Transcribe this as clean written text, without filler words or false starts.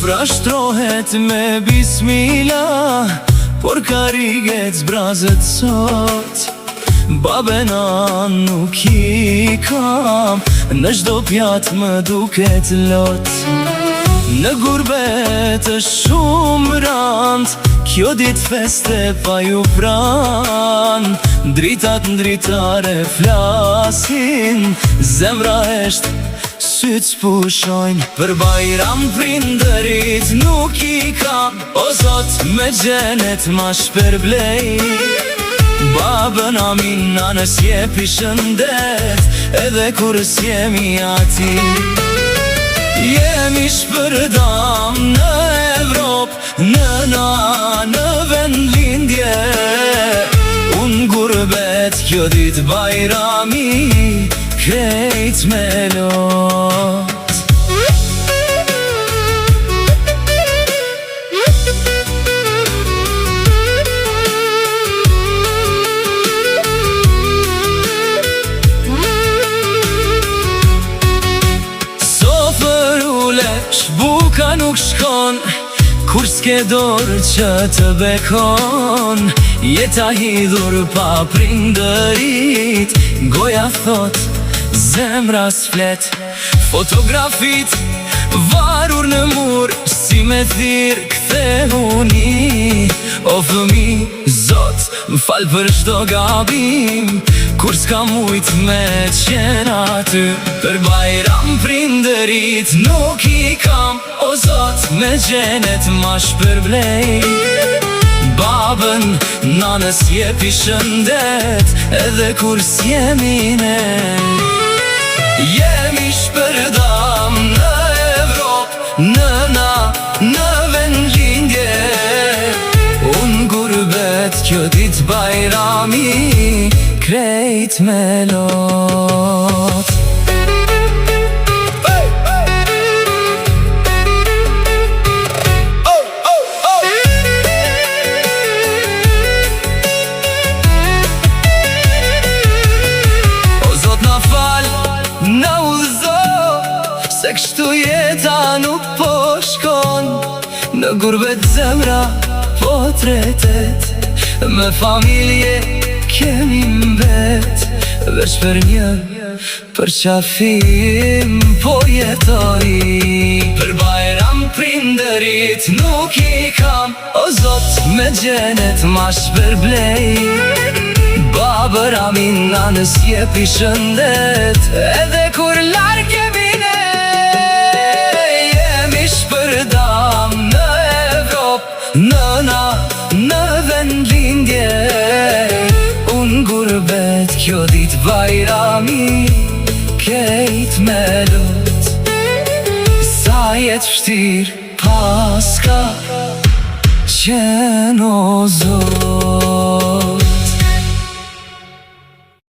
Frashtrohet me bismillah, por ka riget zbrazet sot. Babena nuk I kam, në çdo pjatë më duket lot. Në gurbet është shumë rand, kjo dit feste pa ju pran. Dritat ndritare flasin, zemra esht, syt s'pushojnë. Për Bajram prindërit nuk I kam, o Zot me gjenet ma shpërblej. Babën amin nanës jepi shëndet, edhe kur s'jemi ati. Jemi shpërdam në Evropë, në vend lindje. Unë gurbet kjo dit Bajrami, krejt me lot. Shbuka nuk shkon, kur s'ke dorë që të bekon. Jeta hidhur pa prindërit, goja thot, zemra s'flet. Fotografit varur në mur, si me thirë kthehuni. O fëmi, Zot, m'fal për çdo gabim, kur s'ka mujt me qenë aty. Për Bajram prindërit nuk I kam, o Zot me gjenet ma shpërblej. Babën nanës jepi shëndet, edhe kur s'jemi ne. Jemi shpërdam në Evropë, në vend lindje. Unë gurbet kjo dit Bajrami, krejt me lot. O Zot na fal, na udhëzo, se kështu jeta nuk po shkon. Në gurbet zemra po tretet, me familje kemi mbet. Veç për një përqafim po jetoj. Për Bajram prindërit nuk I kam, o Zot me gjenet ma shpërblej. Babër amin nanës jepi shëndet, edhe kur larg jemi ne. Jemi shpërdam në Evropë, në vend lindje. Unë gurbet kjo dit Bajrami, krejt me lot. Sa jet vështir paska qenë o Zot.